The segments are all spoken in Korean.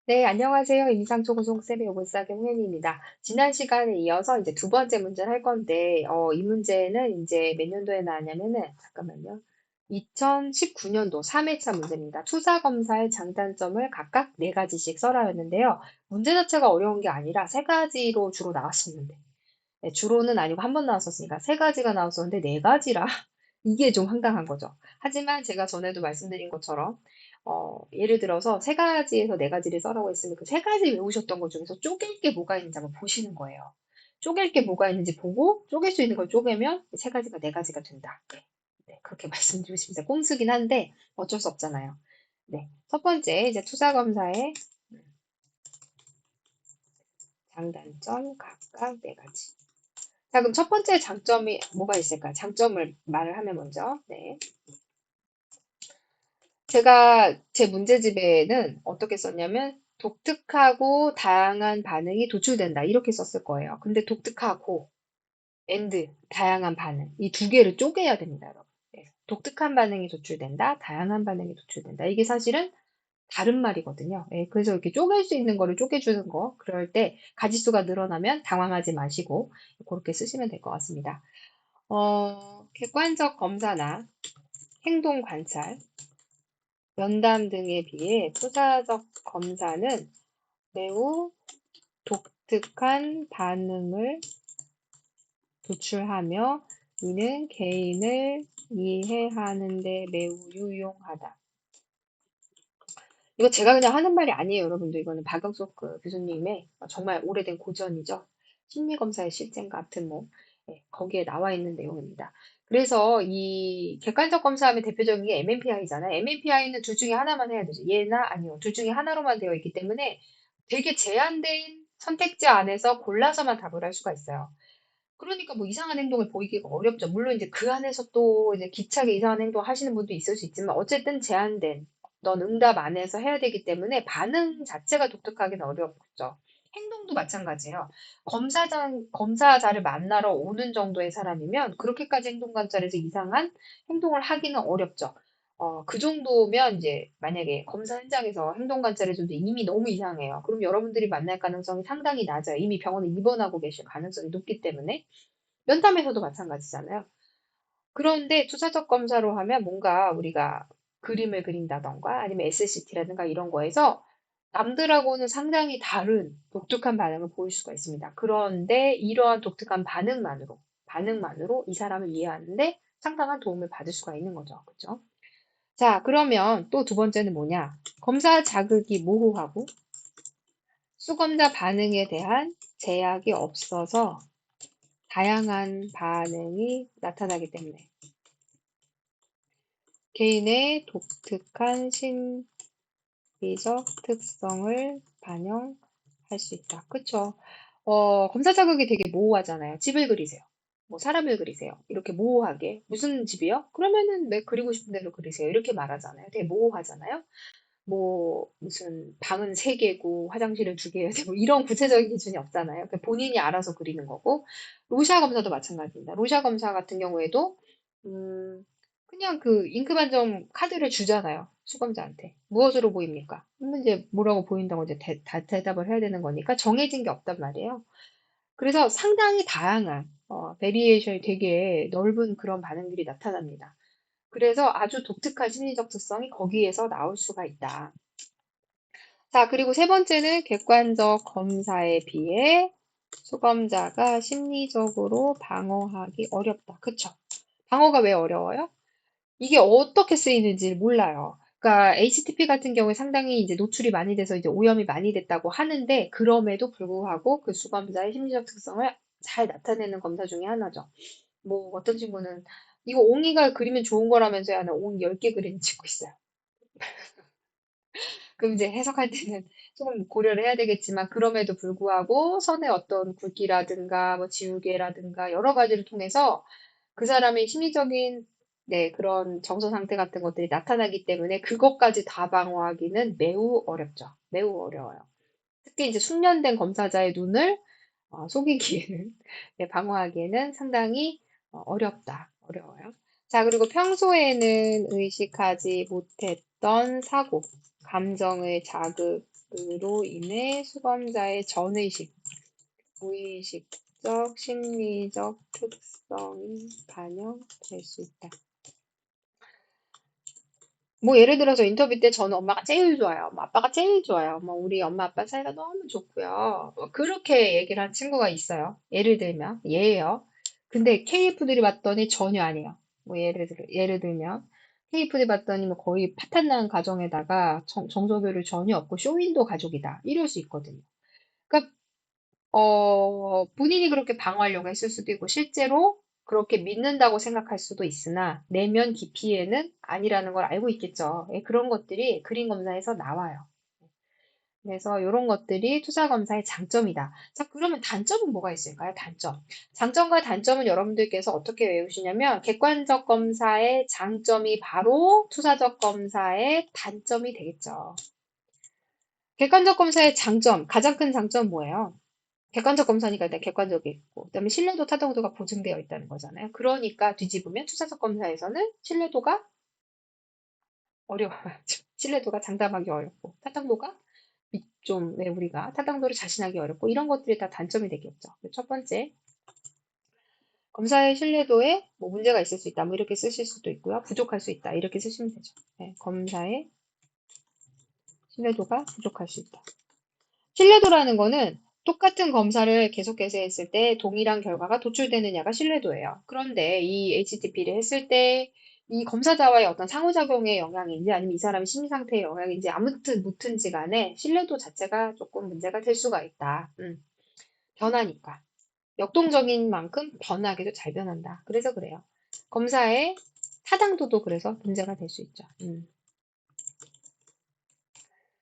네, 안녕하세요. 임상초고속셈의 오분싸기 홍현희입니다. 지난 시간에 이어서 이제 두 번째 문제를 할 건데, 이 문제는 이제 몇 년도에 나왔냐면은, 잠깐만요. 2019년도 3회차 문제입니다. 투자검사의 장단점을 각각 네 가지씩 써라였는데요. 문제 자체가 어려운 게 아니라 세 가지로 주로 나왔었는데, 네, 주로는 아니고 한 번 나왔었으니까 세 가지가 나왔었는데 네 가지라 이게 좀 황당한 거죠. 하지만 제가 전에도 말씀드린 것처럼 예를 들어서 세 가지에서 네 가지를 써라고 했으면 그 세 가지 외우셨던 것 중에서 쪼갤 게 뭐가 있는지 한번 보시는 거예요. 쪼갤 게 뭐가 있는지 보고 쪼갤 수 있는 걸 쪼개면 세 가지가 네 가지가 된다. 네, 네, 그렇게 말씀드리고 싶습니다. 꼼수긴 한데 어쩔 수 없잖아요. 네, 첫 번째 이제 투자검사의 장단점 각각 네 가지. 자, 그럼 첫 번째 장점이 뭐가 있을까요? 장점을 말을 하면 먼저. 네. 제가 제 문제집에는 어떻게 썼냐면 독특하고 다양한 반응이 도출된다. 이렇게 썼을 거예요. 근데 독특하고 and 다양한 반응. 이 두 개를 쪼개야 됩니다, 여러분. 네. 독특한 반응이 도출된다. 다양한 반응이 도출된다. 이게 사실은 다른 말이거든요. 예, 그래서 이렇게 쪼갤 수 있는 거를 쪼개주는 거. 그럴 때 가지수가 늘어나면 당황하지 마시고 그렇게 쓰시면 될 것 같습니다. 객관적 검사나 행동 관찰, 면담 등에 비해 투자적 검사는 매우 독특한 반응을 도출하며 이는 개인을 이해하는 데 매우 유용하다. 이거 제가 그냥 하는 말이 아니에요, 여러분들. 이거는 박영석 교수님의 정말 오래된 고전이죠. 심리검사의 실践 같은 뭐, 거기에 나와 있는 내용입니다. 그래서 이 객관적 검사하면 대표적인 게 MMPI잖아요. MMPI는 둘 중에 하나만 해야 되죠. 예나 아니요. 둘 중에 하나로만 되어 있기 때문에 되게 제한된 선택지 안에서 골라서만 답을 할 수가 있어요. 그러니까 뭐 이상한 행동을 보이기가 어렵죠. 물론 이제 그 안에서 또 이제 기차게 이상한 행동 하시는 분도 있을 수 있지만 어쨌든 제한된 넌 응답 안에서 해야 되기 때문에 반응 자체가 독특하기는 어렵죠. 행동도 마찬가지예요. 검사자를 만나러 오는 정도의 사람이면 그렇게까지 행동 관찰에서 이상한 행동을 하기는 어렵죠. 그 정도면 이제 만약에 검사 현장에서 행동 관찰해 주는데 이미 너무 이상해요. 그럼 여러분들이 만날 가능성이 상당히 낮아요. 이미 병원에 입원하고 계실 가능성이 높기 때문에. 면담에서도 마찬가지잖아요. 그런데 투사적 검사로 하면 뭔가 우리가 그림을 그린다던가 아니면 SCT라든가 이런 거에서 남들하고는 상당히 다른 독특한 반응을 보일 수가 있습니다. 그런데 이러한 독특한 반응만으로 이 사람을 이해하는데 상당한 도움을 받을 수가 있는 거죠. 그죠? 자, 그러면 또 두 번째는 뭐냐? 검사 자극이 모호하고 수검자 반응에 대한 제약이 없어서 다양한 반응이 나타나기 때문에 개인의 독특한 심리적 특성을 반영할 수 있다. 그쵸? 검사 자극이 되게 모호하잖아요. 집을 그리세요. 뭐 사람을 그리세요. 이렇게 모호하게. 무슨 집이요? 그러면은 내 그리고 싶은 대로 그리세요. 이렇게 말하잖아요. 되게 모호하잖아요. 뭐 무슨 방은 세 개고 화장실은 두 개여야 되고 이런 구체적인 기준이 없잖아요. 그냥 본인이 알아서 그리는 거고 로샤 검사도 마찬가지입니다. 로샤 검사 같은 경우에도 그냥 그 잉크 반점 카드를 주잖아요. 수검자한테. 무엇으로 보입니까? 그러면 이제 뭐라고 보인다고 이제 다 대답을 해야 되는 거니까 정해진 게 없단 말이에요. 그래서 상당히 다양한 베리에이션이 되게 넓은 그런 반응들이 나타납니다. 그래서 아주 독특한 심리적 특성이 거기에서 나올 수가 있다. 자, 그리고 세 번째는 객관적 검사에 비해 수검자가 심리적으로 방어하기 어렵다. 그쵸? 방어가 왜 어려워요? 이게 어떻게 쓰이는지 몰라요. 그러니까 HTP 같은 경우에 상당히 이제 노출이 많이 돼서 이제 오염이 많이 됐다고 하는데 그럼에도 불구하고 그 수검자의 심리적 특성을 잘 나타내는 검사 중에 하나죠. 뭐 어떤 친구는 이거 옹이가 그리면 좋은 거라면서요 하는 옹이 10개 그리는 친구 있어요. 그럼 이제 해석할 때는 조금 고려를 해야 되겠지만 그럼에도 불구하고 선의 어떤 굵기라든가 뭐 지우개라든가 여러 가지를 통해서 그 사람의 심리적인 네, 그런 정서 상태 같은 것들이 나타나기 때문에 그것까지 다 방어하기는 매우 어렵죠. 매우 어려워요. 특히 이제 숙련된 검사자의 눈을 속이기에는 네, 방어하기에는 상당히 어렵다. 어려워요. 자, 그리고 평소에는 의식하지 못했던 어떤 사고, 감정의 자극으로 인해 수검자의 전의식, 무의식적, 심리적 특성이 반영될 수 있다. 뭐 예를 들어서 인터뷰 때 저는 엄마가 제일 좋아요. 뭐 아빠가 제일 좋아요. 뭐 우리 엄마 아빠 사이가 너무 좋고요. 뭐 그렇게 얘기를 한 친구가 있어요. 예를 들면 얘예요. 근데 KF들이 봤더니 전혀 아니에요. 뭐 예를 들면 KF들이 봤더니 뭐 거의 파탄난 가정에다가 정서교류 전혀 없고 쇼윈도 가족이다. 이럴 수 있거든요. 그러니까 본인이 그렇게 방어하려고 했을 수도 있고, 실제로 그렇게 믿는다고 생각할 수도 있으나, 내면 깊이에는 아니라는 걸 알고 있겠죠. 예, 그런 것들이 그림 검사에서 나와요. 그래서 이런 것들이 투자 검사의 장점이다. 자, 그러면 단점은 뭐가 있을까요? 단점. 장점과 단점은 여러분들께서 어떻게 외우시냐면, 객관적 검사의 장점이 바로 투자적 검사의 단점이 되겠죠. 객관적 검사의 장점, 가장 큰 장점 뭐예요? 객관적 검사니까 일단 객관적이고, 그다음에 신뢰도 타당도가 보증되어 있다는 거잖아요. 그러니까 뒤집으면 투자적 검사에서는 신뢰도가 어려워요. 신뢰도가 장담하기 어렵고, 타당도가 좀, 왜 우리가 타당도를 자신하기 어렵고, 이런 것들이 다 단점이 되겠죠. 첫 번째, 검사의 신뢰도에 뭐 문제가 있을 수 있다. 뭐 이렇게 쓰실 수도 있고요. 부족할 수 있다. 이렇게 쓰시면 되죠. 네, 검사의 신뢰도가 부족할 수 있다. 신뢰도라는 거는 똑같은 검사를 계속해서 했을 때 동일한 결과가 도출되느냐가 신뢰도예요. 그런데 이 HTTP를 했을 때 이 검사자와의 어떤 상호작용의 영향인지 아니면 이 사람의 심리 상태의 영향인지 아무튼 무튼지 간에 신뢰도 자체가 조금 문제가 될 수가 있다. 변하니까. 역동적인 만큼 변하기도 잘 변한다. 그래서 그래요. 검사의 타당도도 그래서 문제가 될 수 있죠.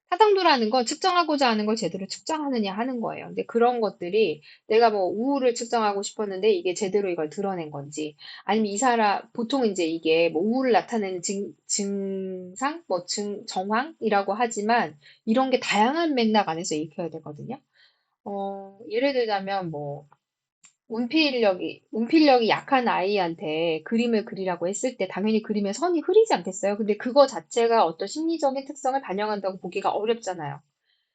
타당도라는 건 측정하고자 하는 걸 제대로 측정하느냐 하는 거예요. 근데 그런 것들이 내가 뭐 우울을 측정하고 싶었는데 이게 제대로 이걸 드러낸 건지 아니면 이 사람 보통 이제 이게 뭐 우울을 나타내는 증상 뭐 정황이라고 하지만 이런 게 다양한 맥락 안에서 읽혀야 되거든요. 예를 들자면 뭐 운필력이 약한 아이한테 그림을 그리라고 했을 때 당연히 그림에 선이 흐리지 않겠어요? 근데 그거 자체가 어떤 심리적인 특성을 반영한다고 보기가 어렵잖아요.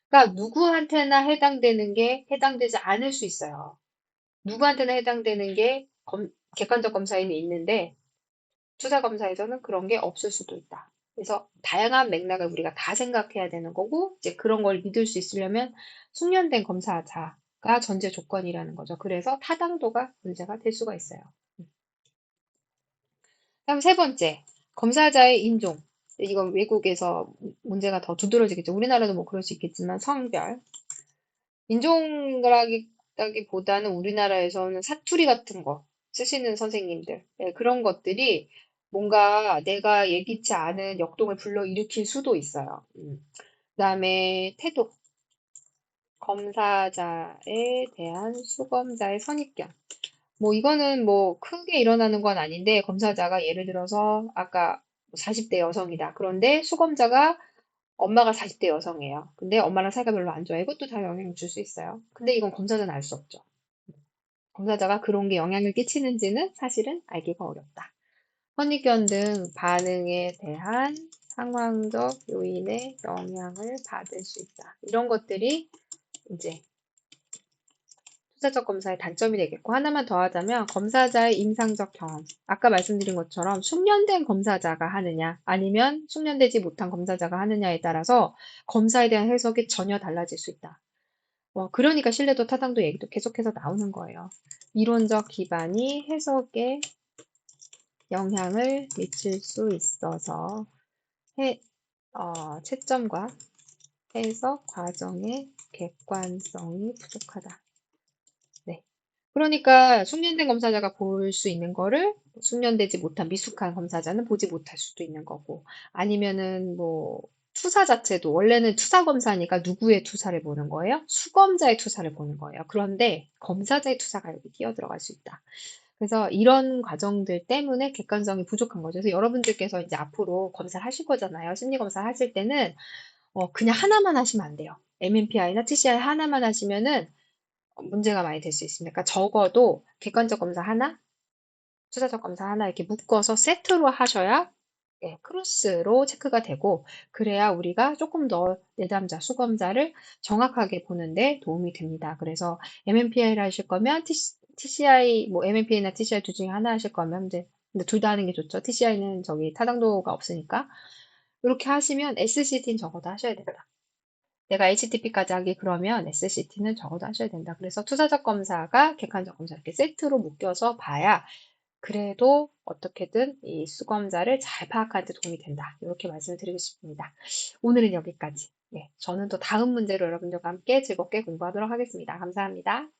그러니까 누구한테나 해당되는 게 해당되지 않을 수 있어요. 누구한테나 해당되는 게 객관적 검사에는 있는데 투자 검사에서는 그런 게 없을 수도 있다. 그래서 다양한 맥락을 우리가 다 생각해야 되는 거고 이제 그런 걸 믿을 수 있으려면 숙련된 검사자가 전제 조건이라는 거죠. 그래서 타당도가 문제가 될 수가 있어요. 다음 세 번째, 검사자의 인종. 이건 외국에서 문제가 더 두드러지겠죠. 우리나라도 뭐 그럴 수 있겠지만 성별. 인종이라기보다는 우리나라에서는 사투리 같은 거 쓰시는 선생님들, 예, 그런 것들이 뭔가 내가 예기치 않은 역동을 불러일으킬 수도 있어요. 그다음에 태도, 검사자에 대한 수검자의 선입견. 뭐 이거는 뭐 크게 일어나는 건 아닌데 검사자가 예를 들어서 아까 40대 여성이다. 그런데 수검자가 엄마가 40대 여성이에요. 근데 엄마랑 사이가 별로 안 좋아요. 이것도 다 영향을 줄 수 있어요. 근데 이건 검사자는 알 수 없죠. 검사자가 그런 게 영향을 끼치는지는 사실은 알기가 어렵다. 선입견 등 반응에 대한 상황적 요인의 영향을 받을 수 있다. 이런 것들이 이제 투자적 검사의 단점이 되겠고, 하나만 더 하자면 검사자의 임상적 경험. 아까 말씀드린 것처럼 숙련된 검사자가 하느냐 아니면 숙련되지 못한 검사자가 하느냐에 따라서 검사에 대한 해석이 전혀 달라질 수 있다. 그러니까 신뢰도 타당도 얘기도 계속해서 나오는 거예요. 이론적 기반이 해석에 영향을 미칠 수 있어서 채점과 해석 과정의 객관성이 부족하다. 네. 그러니까 숙련된 검사자가 볼 수 있는 거를 숙련되지 못한 미숙한 검사자는 보지 못할 수도 있는 거고, 아니면은 뭐 투사 자체도 원래는 투사 검사니까 누구의 투사를 보는 거예요? 수검자의 투사를 보는 거예요. 그런데 검사자의 투사가 여기 끼어 들어갈 수 있다. 그래서 이런 과정들 때문에 객관성이 부족한 거죠. 그래서 여러분들께서 이제 앞으로 검사를 하실 거잖아요. 심리 검사를 하실 때는 그냥 하나만 하시면 안 돼요. MMPI나 TCI 하나만 하시면은 문제가 많이 될 수 있습니다. 그러니까 적어도 객관적 검사 하나, 투자적 검사 하나 이렇게 묶어서 세트로 하셔야 크로스로 체크가 되고, 그래야 우리가 조금 더 내담자, 수검자를 정확하게 보는데 도움이 됩니다. 그래서 MMPI를 하실 거면 TCI, 뭐 MMPI나 TCI 둘 중에 하나 하실 거면 이제 근데 둘 다 하는 게 좋죠. TCI는 저기 타당도가 없으니까. 이렇게 하시면 SCT는 적어도 하셔야 된다. 내가 HTTP까지 하기 그러면 SCT는 적어도 하셔야 된다. 그래서 투사적 검사가 객관적 검사 이렇게 세트로 묶여서 봐야 그래도 어떻게든 이 수검자를 잘 파악하는 데 도움이 된다. 이렇게 말씀을 드리고 싶습니다. 오늘은 여기까지. 네, 저는 또 다음 문제로 여러분들과 함께 즐겁게 공부하도록 하겠습니다. 감사합니다.